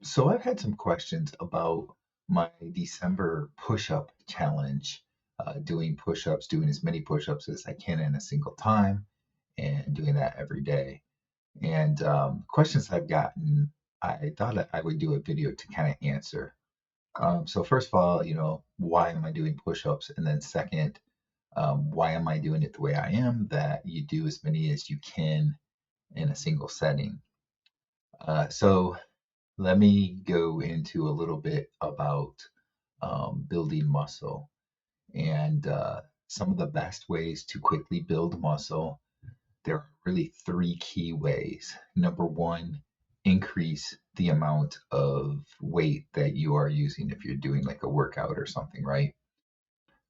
So I've had some questions about my December push-up challenge, doing push-ups, doing as many push-ups as I can in a single time, and doing that every day. And questions I've gotten, I thought I would do a video to kind of answer. So first of all, why am I doing push-ups? And then second, why am I doing it the way I am? That you do as many as you can in a single setting. So let me go into a little bit about building muscle and some of the best ways to quickly build muscle. There are really three key ways. Number one, increase the amount of weight that you are using if you're doing like a workout or something, right?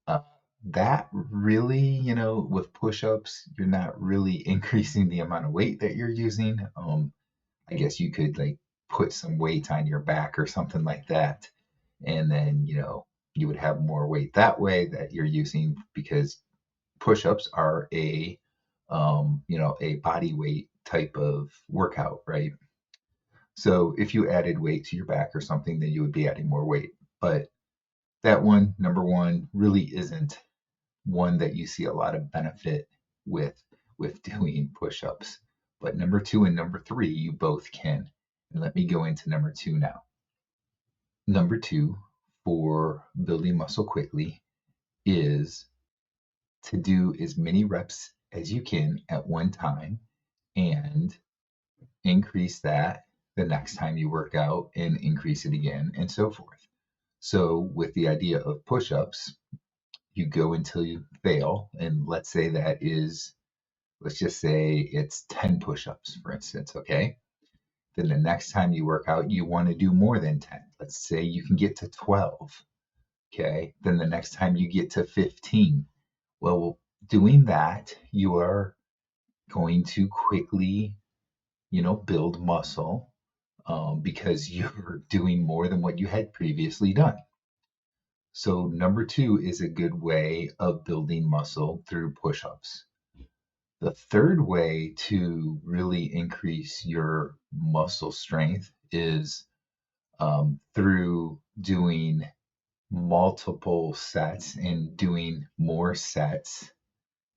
Uh, that really, with push-ups, you're not really increasing the amount of weight that you're using. I guess you could like put some weight on your back or something like that. And then, you would have more weight that way that you're using because push-ups are a body weight type of workout, right? So if you added weight to your back or something, then you would be adding more weight. But that one, number one, really isn't one that you see a lot of benefit with doing push-ups. But number two and number three, you both can. And let me go into number two now. Number two for building muscle quickly is to do as many reps as you can at one time and increase that the next time you work out and increase it again and so forth. So, with the idea of push ups, you go until you fail. And let's just say it's 10 push ups, for instance, okay? Then the next time you work out, you want to do more than 10. Let's say you can get to 12, okay? Then the next time you get to 15. Well, doing that, you are going to quickly, build muscle because you're doing more than what you had previously done. So, number two is a good way of building muscle through push ups. The third way to really increase your muscle strength is through doing multiple sets and doing more sets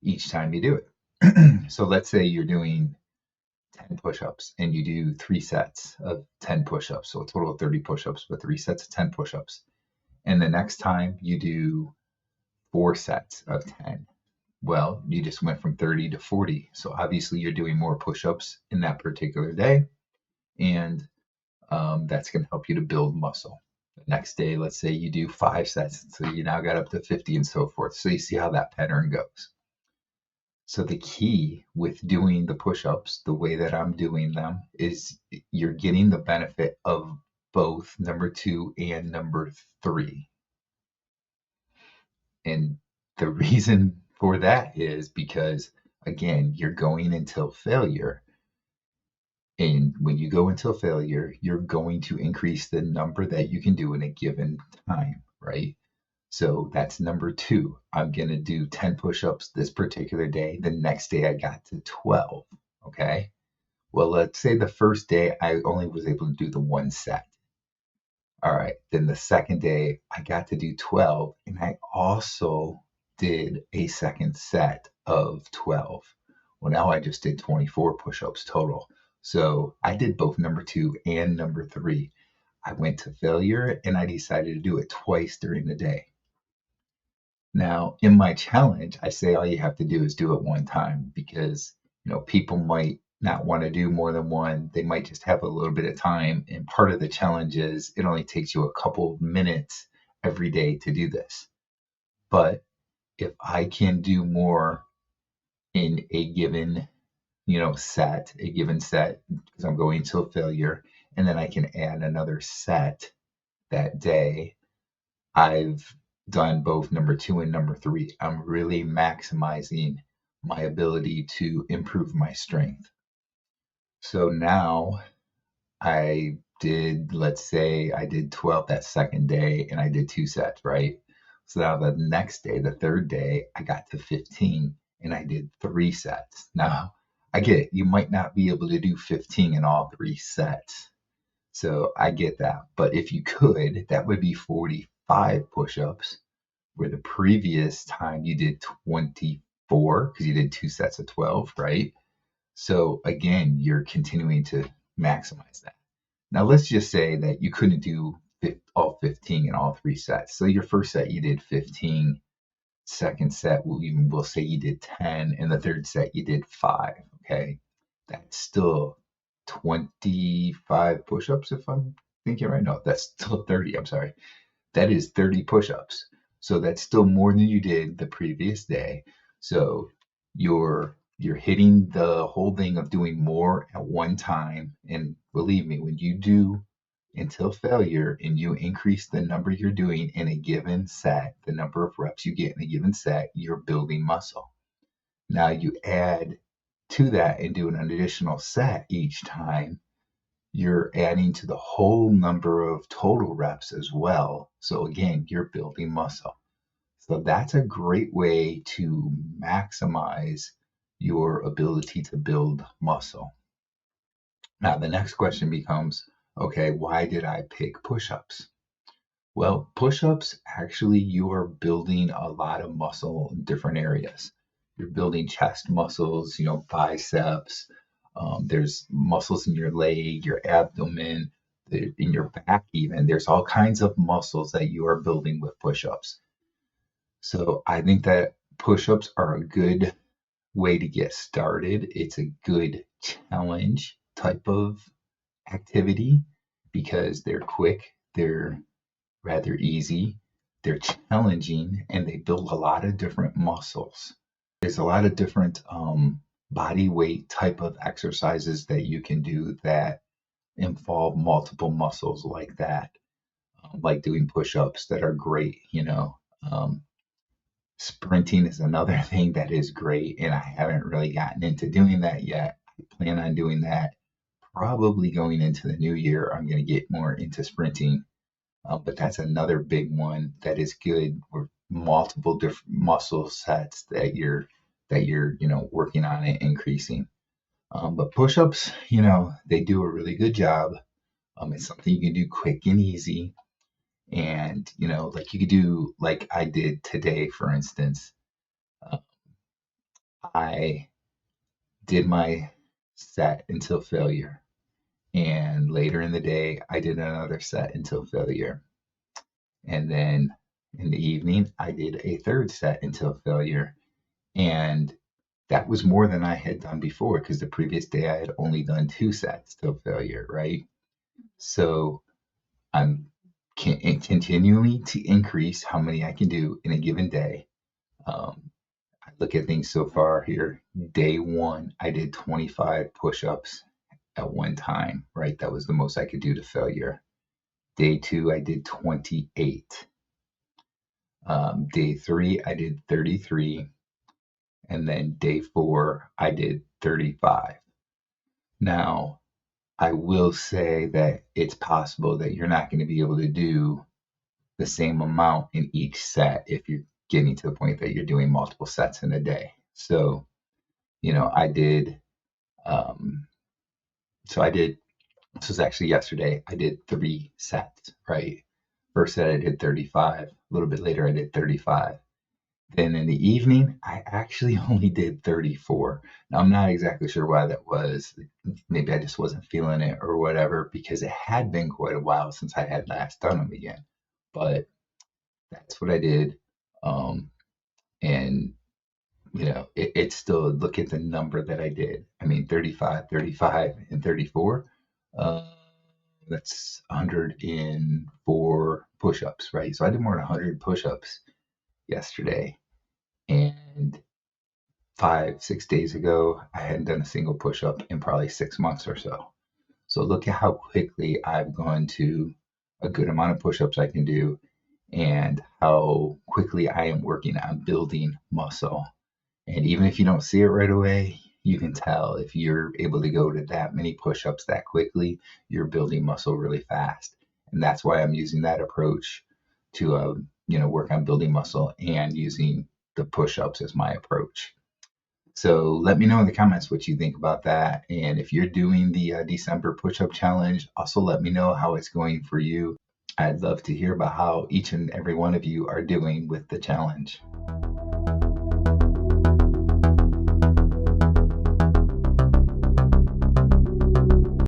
each time you do it. So let's say you're doing 10 push-ups and you do 3 sets of 10 push-ups. So a total of 30 push-ups, but 3 sets of 10 push-ups. And the next time you do 4 sets of 10. Well, you just went from 30 to 40. So obviously you're doing more push-ups in that particular day. And that's going to help you to build muscle. The next day, let's say you do 5 sets. So you now got up to 50 and so forth. So you see how that pattern goes. So the key with doing the push-ups the way that I'm doing them is you're getting the benefit of both number two and number three. And the reason for that is because, again, you're going until failure. And when you go until failure, you're going to increase the number that you can do in a given time, right? So that's number two. I'm going to do 10 push ups this particular day. The next day, I got to 12. Okay. Well, let's say the first day, I only was able to do the 1 set. All right. Then the second day, I got to do 12. And I also did a second set of 12. Well, now I just did 24 push ups total. So I did both number two and number three. I went to failure and I decided to do it twice during the day. Now, in my challenge, I say all you have to do is do it one time because, people might not want to do more than one. They might just have a little bit of time. And part of the challenge is it only takes you a couple of minutes every day to do this. But if I can do more in a given, a given set, because I'm going to a failure, and then I can add another set that day, I've done both number two and number three. I'm really maximizing my ability to improve my strength. So now let's say I did 12 that second day and I did 2 sets, right? So now the next day, the third day, I got to 15 and I did 3 sets. Now, I get it. You might not be able to do 15 in all 3 sets. So I get that. But if you could, that would be 45 push-ups, where the previous time you did 24 because you did 2 sets of 12, right? So again, you're continuing to maximize that. Now let's just say that you couldn't do all 15 in all 3 sets. So your first set you did 15, second set we'll say you did 10, and the third set you did 5. Okay, that's still 25 push-ups if I'm thinking right. No, that's still 30. I'm sorry. That is 30 push-ups. So that's still more than you did the previous day. So you're hitting the whole thing of doing more at one time. And believe me, when you do until failure and you increase the number you're doing in a given set, the number of reps you get in a given set, you're building muscle. Now you add to that and do an additional set each time, you're adding to the whole number of total reps as well. So again, you're building muscle. So that's a great way to maximize your ability to build muscle. Now, the next question becomes, okay, why did I pick push-ups? Well, push-ups, actually, you are building a lot of muscle in different areas. You're building chest muscles, biceps. There's muscles in your leg, your abdomen, in your back even. There's all kinds of muscles that you are building with push-ups. So I think that push-ups are a good way to get started. It's a good challenge type of activity because they're quick, they're rather easy, they're challenging, and they build a lot of different muscles. There's a lot of different body weight type of exercises that you can do that involve multiple muscles like that, like doing push-ups that are great. Sprinting is another thing that is great, and I haven't really gotten into doing that yet. I plan on doing that probably going into the new year. I'm going to get more into sprinting, but that's another big one that is good with multiple different muscle sets that you're working on and increasing. But push-ups, they do a really good job. It's something you can do quick and easy. And, like you could do, like I did today, for instance. I did my set until failure. And later in the day, I did another set until failure. And then in the evening, I did a third set until failure. And that was more than I had done before because the previous day I had only done 2 sets till failure, right? So I'm continuing to increase how many I can do in a given day. I look at things so far here. Day 1, I did 25 push-ups at one time, right? That was the most I could do to failure. Day 2, I did 28. Day 3, I did 33. And then day 4, I did 35. Now, I will say that it's possible that you're not going to be able to do the same amount in each set if you're getting to the point that you're doing multiple sets in a day. So, I did, this was actually yesterday, I did 3 sets, right? First set I did 35, a little bit later I did 35. Then in the evening, I actually only did 34. Now, I'm not exactly sure why that was. Maybe I just wasn't feeling it or whatever, because it had been quite a while since I had last done them again. But that's what I did. And, it's still, look at the number that I did. I mean, 35, 35, and 34. That's 104 push-ups, right? So I did more than 100 push-ups yesterday. And 5-6 days ago, I hadn't done a single push-up in probably 6 months or so. So look at how quickly I've gone to a good amount of push-ups I can do and how quickly I am working on building muscle. And even if you don't see it right away, you can tell if you're able to go to that many push-ups that quickly, you're building muscle really fast. And that's why I'm using that approach to, work on building muscle and using the push-ups as my approach. So let me know in the comments what you think about that. And if you're doing the December push-up challenge, also let me know how it's going for you. I'd love to hear about how each and every one of you are doing with the challenge.